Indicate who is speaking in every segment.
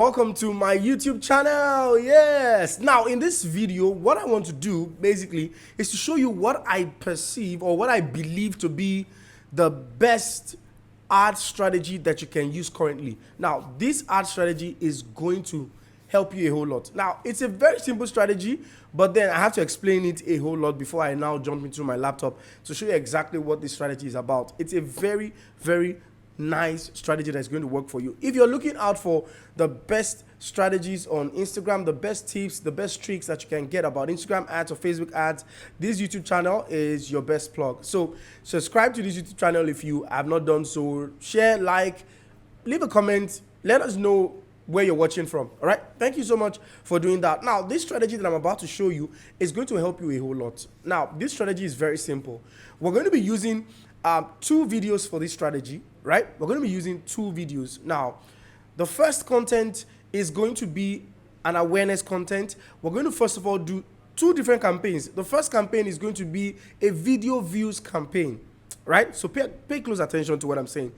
Speaker 1: Welcome to my YouTube channel. Yes. Now, in this video, what I want to do basically is to show you what I perceive or what I believe to be the best ad strategy that you can use currently. Now, this ad strategy is going to help you a whole lot. Now, it's a very simple strategy, but then I have to explain it a whole lot before I now jump into my laptop to show you exactly what this strategy is about. It's a very, very nice strategy that's going to work for you. If you're looking out for the best strategies on Instagram, the best tips, the best tricks that you can get about Instagram ads or Facebook ads, this YouTube channel is your best plug. So subscribe to this YouTube channel if you have not done so. Share, like, leave a comment, let us know where you're watching from. All right, thank you so much for doing that. Now, this strategy that I'm about to show you is going to help you a whole lot. Now, this strategy is very simple. We're going to be using two videos for this strategy, right? We're going to be using two videos. Now, the first content is going to be an awareness content. We're going to first of all do two different campaigns. The first campaign is going to be a video views campaign, right? So pay close attention to what I'm saying.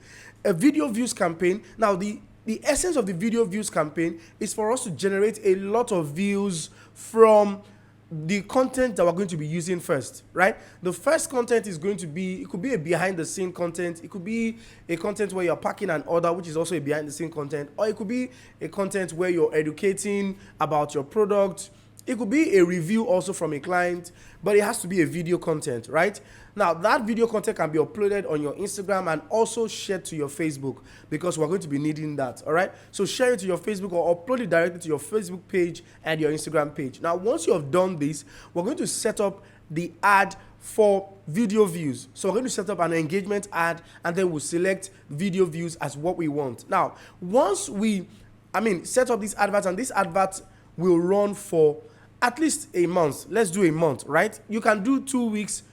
Speaker 1: A video views campaign. Now, the essence of the video views campaign is for us to generate a lot of views from the content that we're going to be using first, right? The first content is going to be, it could be a behind the scene content, it could be a content where you're packing an order, which is also a behind the scene content, or it could be a content where you're educating about your product. It could be a review also from a client, but it has to be a video content, right? Now, that video content can be uploaded on your Instagram and also shared to your Facebook because we're going to be needing that, all right? So share it to your Facebook or upload it directly to your Facebook page and your Instagram page. Now, once you have done this, we're going to set up the ad for video views. So we're going to set up an engagement ad and then we'll select video views as what we want. Now, once we, set up this advert, and this advert will run for at least a month. Let's do a month, right? You can do 2 weeks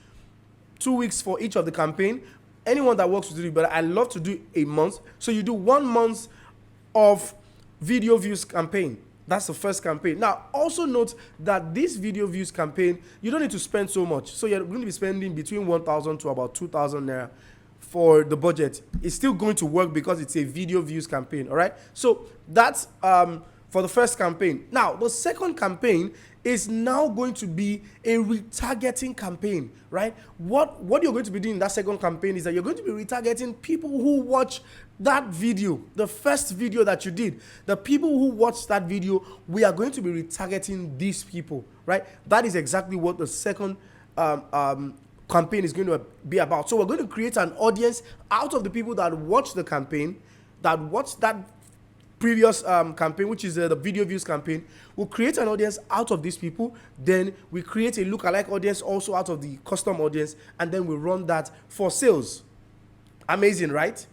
Speaker 1: for each of the campaign. Anyone that works with you, but I love to do a month. So you do 1 month of video views campaign. That's the first campaign. Now, also note that this video views campaign, you don't need to spend so much. So you're going to be spending between 1,000 to about 2,000 naira for the budget. It's still going to work because it's a video views campaign, all right? So that's for the first campaign. Now, the second campaign is now going to be a retargeting campaign, right? What you're going to be doing in that second campaign is that you're going to be retargeting people who watch that video, the first video that you did. The people who watched that video, we are going to be retargeting these people, right? That is exactly what the second campaign is going to be about. So we're going to create an audience out of the people that watched the campaign, that watched that previous campaign, which is the video views campaign. We'll create an audience out of these people. Then we create a lookalike audience also out of the custom audience, and then we run that for sales. Amazing, right?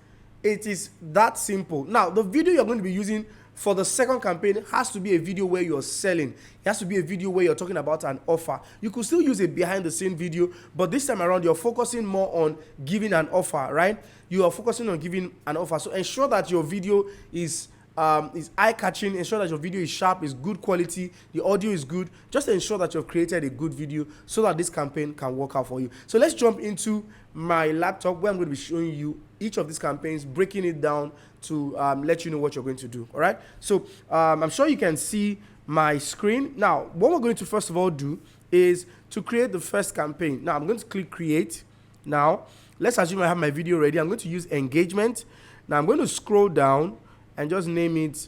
Speaker 1: It is that simple. Now, the video you're going to be using for the second campaign has to be a video where you're selling. It has to be a video where you're talking about an offer. You could still use a behind the scene video, but this time around you're focusing more on giving an offer, right? You are focusing on giving an offer. So ensure that your video is eye-catching. Ensure that your video is sharp, is good quality, the audio is good. Just ensure that you've created a good video so that this campaign can work out for you. So let's jump into my laptop where I'm going to be showing you each of these campaigns, breaking it down to let you know what you're going to do. All right. So I'm sure you can see my screen. Now, what we're going to first of all do is to create the first campaign. Now, I'm going to click create. Now, let's assume I have my video ready. I'm going to use engagement. Now, I'm going to scroll down and just name it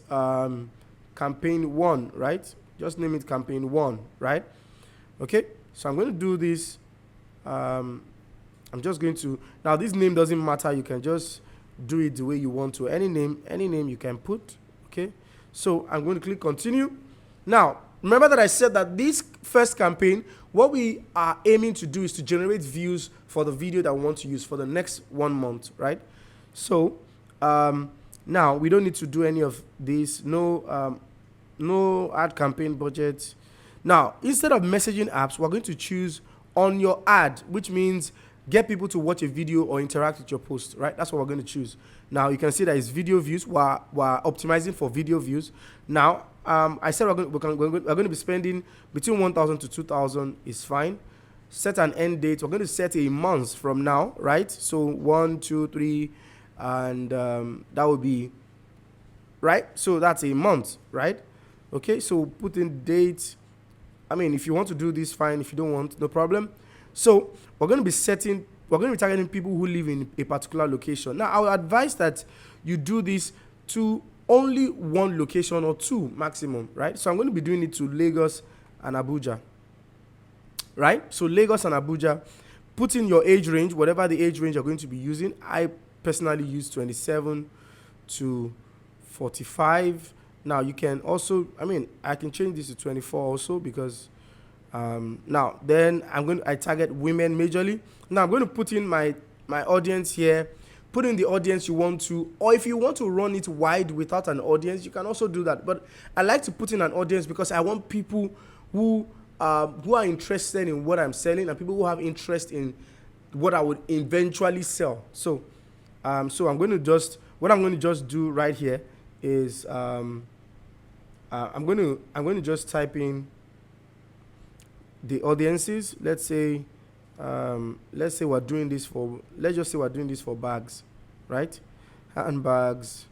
Speaker 1: campaign 1, right? Just name it campaign 1, right? Okay, so I'm going to do this. I'm just going to, now this name doesn't matter. You can just do it the way you want to. Any name you can put, okay? So I'm going to click continue. Now, remember that I said that this first campaign, what we are aiming to do is to generate views for the video that we want to use for the next 1 month, right? So, now, we don't need to do any of this. No ad campaign budget. Now, instead of messaging apps, we're going to choose on your ad, which means get people to watch a video or interact with your post, right? That's what we're going to choose. Now, you can see that it's video views. We're optimizing for video views. Now, I said we're going to be spending between 1,000 to 2,000 is fine. Set an end date. We're going to set a month from now, right? So 1, 2, 3, and that would be right? So that's a month, right? Okay, so put in date. I mean, if you want to do this, fine. If you don't want, no problem. So we're going to be targeting people who live in a particular location. Now, I would advise that you do this to only one location or two maximum, right? So I'm going to be doing it to Lagos and Abuja, right? So Lagos and Abuja, put in your age range, whatever the age range you're going to be using. I personally use 27 to 45. Now you can also, I mean, I can change this to 24 also, because now then I target women majorly. Now I'm going to put in my audience here. Put in the audience you want to, or if you want to run it wide without an audience, you can also do that. But I like to put in an audience because I want people who are interested in what I'm selling, and people who have interest in what I would eventually sell. So so I'm going to just do right here is I'm going to just type in the audiences. Let's say we're doing this for, let's just say we're doing this for bags, right? Handbags,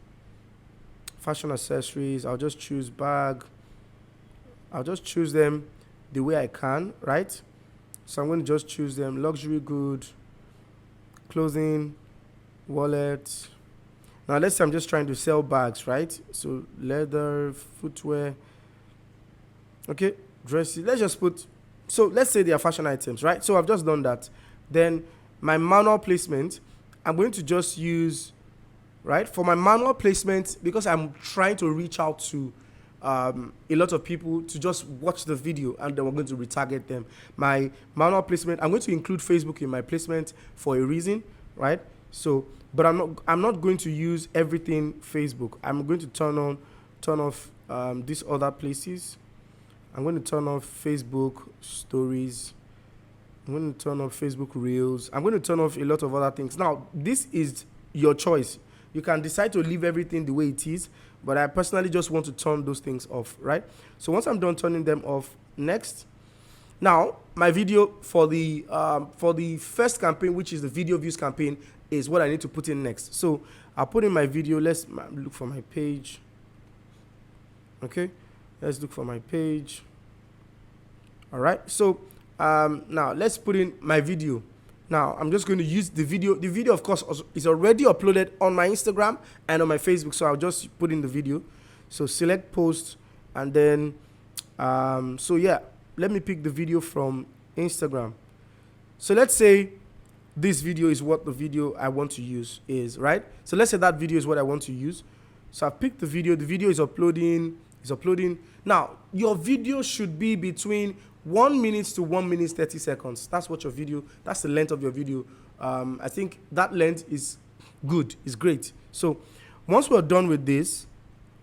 Speaker 1: fashion accessories. I'll just choose bag. I'll just choose them the way I can, right? So I'm going to just choose them: luxury good, clothing, wallet. Now let's say I'm just trying to sell bags, right? So leather, footwear, okay, dresses. Let's just put, so let's say they are fashion items, right? So I've just done that. Then my manual placement, I'm going to just use, right? For my manual placement, because I'm trying to reach out to a lot of people to just watch the video, and then we're going to retarget them. My manual placement, I'm going to include Facebook in my placement for a reason, right? So, but I'm not going to use everything Facebook. I'm going to turn off these other places. I'm going to turn off Facebook stories. I'm going to turn off Facebook Reels. I'm going to turn off a lot of other things. Now, this is your choice. You can decide to leave everything the way it is, but I personally just want to turn those things off, right? So once I'm done turning them off, next. Now, my video for the first campaign, which is the video views campaign, is what I need to put in next. So I'll put in my video. Let's look for my page. Okay, let's look for my page. All right, so now let's put in my video. Now I'm just going to use the video. The video, of course, is already uploaded on my Instagram and on my Facebook, so I'll just put in the video. So select post, and then so yeah, let me pick the video from Instagram. So let's say this video is what the video I want to use is, right? So let's say that video is what I want to use. So I picked the video. The video is uploading. Now your video should be between 1 minute to 1 minute 30 seconds. That's what your video, that's the length of your video. I think that length is good, is great. So once we're done with this,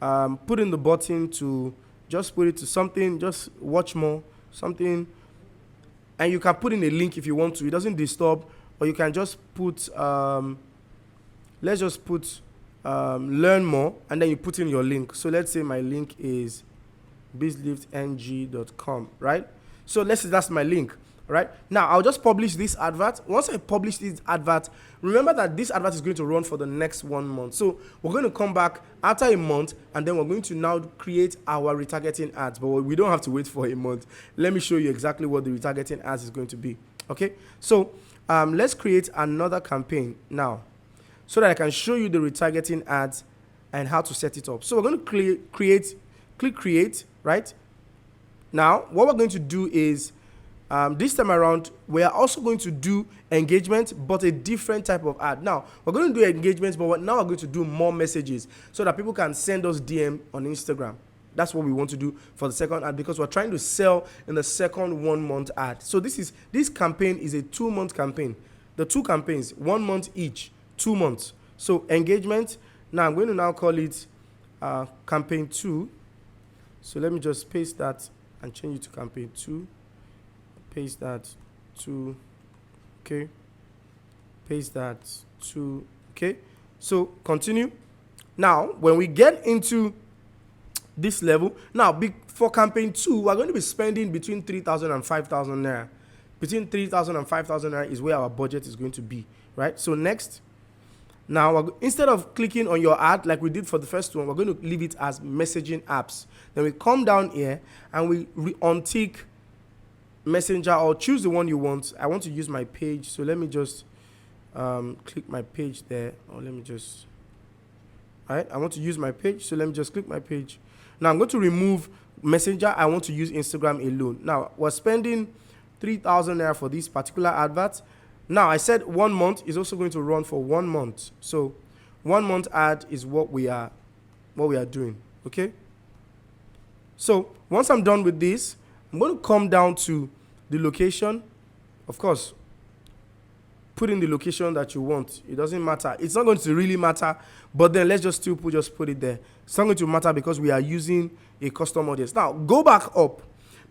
Speaker 1: put in the button to just put it to something, just watch more, something, and you can put in a link if you want to. It doesn't disturb, or you can just put, let's just put learn more, and then you put in your link. So let's say my link is bizliftng.com, right? So let's say that's my link, right? Now I'll just publish this advert. Once I publish this advert, remember that this advert is going to run for the next 1 month. So we're going to come back after a month, and then we're going to now create our retargeting ads, but we don't have to wait for a month. Let me show you exactly what the retargeting ads is going to be. Okay, so let's create another campaign now, so that I can show you the retargeting ads and how to set it up. So we're going to click create, right? Now, what we're going to do is, this time around, we are also going to do engagement, but a different type of ad. Now, we're going to do engagements, but now we're going to do more messages so that people can send us DM on Instagram. That's what we want to do for the second ad, because we're trying to sell in the second 1 month ad. So this campaign is a 2-month campaign. The 2 campaigns, 1 month each, 2 months. So engagement. Now I'm going to now call it campaign 2. So let me just paste that and change it to campaign 2. Paste that 2. Okay. Paste that 2. Okay. So continue. Now when we get into this level, now for campaign 2, we're going to be spending between 3,000 and 5,000 naira. Between 3,000 and 5,000 naira is where our budget is going to be, right? So next. Now, instead of clicking on your ad like we did for the first one, we're going to leave it as messaging apps. Then we come down here and we untick messenger, or choose the one you want. I want to use my page, so let me just click my page there, or let me just, all right, I want to use my page, so let me just click my page. Now I'm going to remove messenger. I want to use Instagram alone. Now we're spending 3,000 naira for this particular advert. Now I said 1 month is also going to run for 1 month, so 1 month ad is what we are doing. Okay, so once I'm done with this, I'm going to come down to the location. Of course, put in the location that you want. It doesn't matter. It's not going to really matter, but then let's just put it there. It's not going to matter because we are using a custom audience. Now go back up.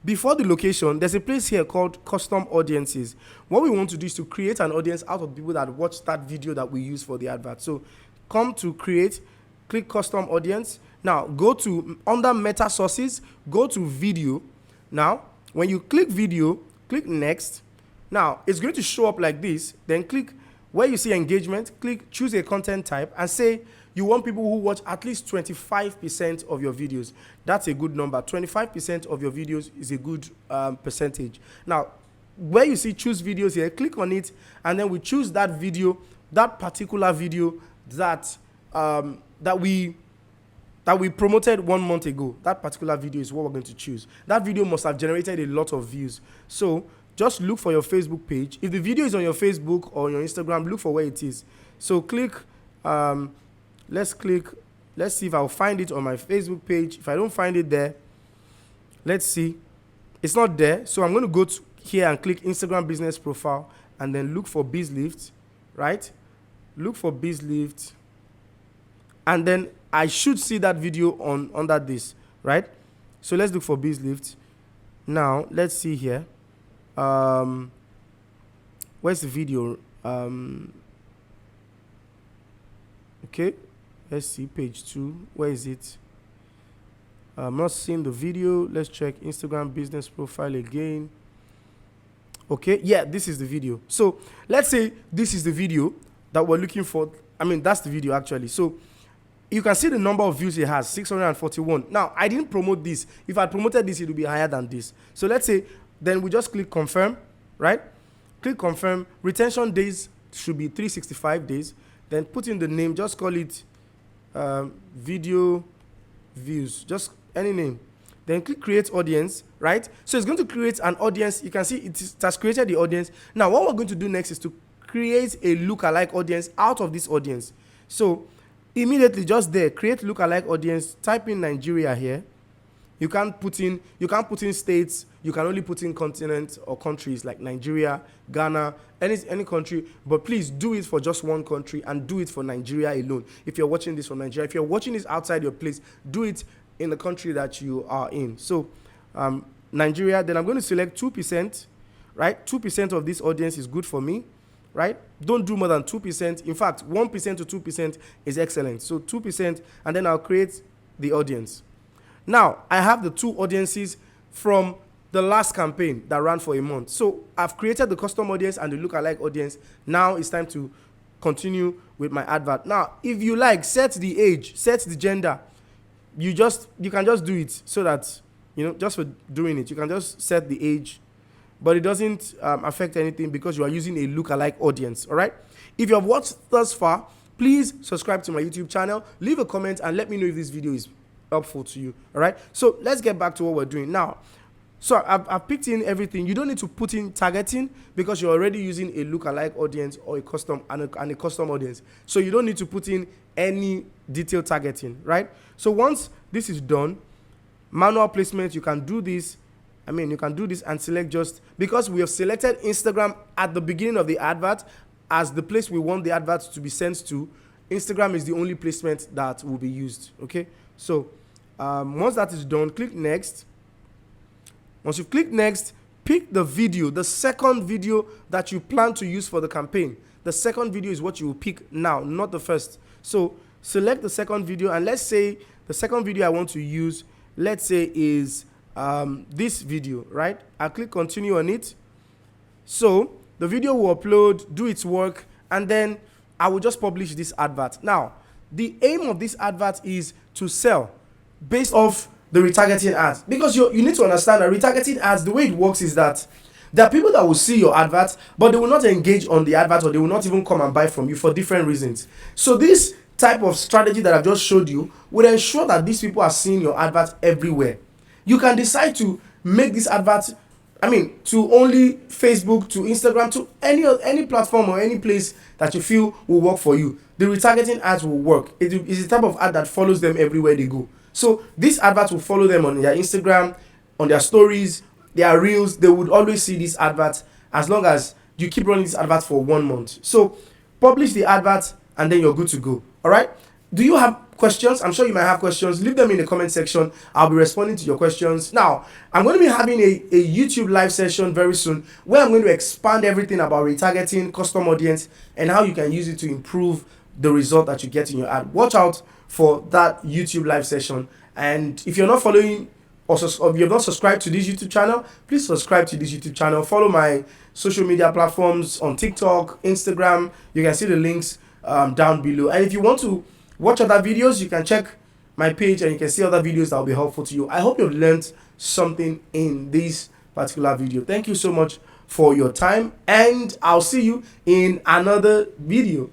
Speaker 1: Before the location, there's a place here called custom audiences. What we want to do is to create an audience out of people that watch that video that we use for the advert. So come to create, click custom audience. Now go to under meta sources, go to video. Now when you click video, click next. Now it's going to show up like this. Then click where you see engagement, click choose a content type and say you want people who watch at least 25% of your videos. That's a good number. 25% of your videos is a good percentage. Now, where you see choose videos here, click on it, and then we choose that video, that particular video that that we promoted 1 month ago. That particular video is what we're going to choose. That video must have generated a lot of views. So just look for your Facebook page. If the video is on your Facebook or on your Instagram, look for where it is. So click. Let's see if I'll find it on my Facebook page. If I don't find it there, let's see. It's not there. So I'm going to go to here and click Instagram business profile and then look for BizLift, right? Look for BizLift. And then I should see that video under this, right? So let's look for BizLift. Now, let's see here. Where's the video? Okay. Let's see page 2. Where is it? I'm not seeing the video. Let's check Instagram business profile again. Okay, yeah, this is the video. So let's say this is the video that we're looking for. I mean, that's the video actually. So you can see the number of views it has, 641. Now, I didn't promote this. If I promoted this, it would be higher than this. So let's say, then we just click confirm, right? Click confirm. Retention days should be 365 days. Then put in the name, just call it video views, just any name. Then click create audience, right? So it's going to create an audience. You can see it has created the audience. Now what we're going to do next is to create a lookalike audience out of this audience. So immediately just there, create lookalike audience, type in Nigeria here. You can't put in states. You can only put in continents or countries like Nigeria, Ghana, any country. But please do it for just one country and do it for Nigeria alone. If you're watching this from Nigeria, if you're watching this outside your place, do it in the country that you are in. So Nigeria, then I'm going to select 2%, right? 2% of this audience is good for me, right? Don't do more than 2%. In fact, 1% to 2% is excellent. So 2%, and then I'll create the audience. Now, I have the two audiences from the last campaign that ran for a month. So I've created the custom audience and the lookalike audience. Now it's time to continue with my advert. Now, if you like, set the age, set the gender. You can just do it so that, just for doing it, you can just set the age, but it doesn't affect anything because you are using a lookalike audience, all right? If you have watched thus far, please subscribe to my YouTube channel, leave a comment, and let me know if this video is helpful to you. All right, so let's get back to what we're doing now. So I've picked in everything. You don't need to put in targeting because you're already using a lookalike audience or a custom audience. So you don't need to put in any detailed targeting, right? So once this is done, manual placement, you can do this. You can do this and select just, because we have selected Instagram at the beginning of the advert as the place we want the advert to be sent to. Instagram is the only placement that will be used, okay? So once that is done, click next. Once you've clicked next, pick the video, the second video that you plan to use for the campaign. The second video is what you will pick now, not the first. So select the second video, and let's say the second video I want to use, let's say is this video, right? I'll click continue on it. So the video will upload, do its work, and then I will just publish this advert. Now, the aim of this advert is to sell based off the retargeting ads, because you need to understand that retargeting ads, the way it works is that there are people that will see your advert, but they will not engage on the advert, or they will not even come and buy from you for different reasons. So this type of strategy that I've just showed you will ensure that these people are seeing your advert everywhere. You can decide to make this advert, to only Facebook, to Instagram, to any platform or any place that you feel will work for you. The retargeting ads will work. It is the type of ad that follows them everywhere they go. So this advert will follow them on their Instagram, on their stories, their reels. They would always see this advert as long as you keep running this advert for 1 month. So publish the advert and then you're good to go. All right. Do you have questions? I'm sure you might have questions. Leave them in the comment section. I'll be responding to your questions. Now, I'm going to be having a YouTube live session very soon where I'm going to expand everything about retargeting, custom audience, and how you can use it to improve the result that you get in your ad. Watch out for that YouTube live session. And if you're not following or if you have not subscribed to this YouTube channel, please subscribe to this YouTube channel. Follow my social media platforms on TikTok, Instagram. You can see the links down below. And if you want to watch other videos, you can check my page and you can see other videos that will be helpful to you. I hope you've learned something in this particular video. Thank you so much for your time, and I'll see you in another video.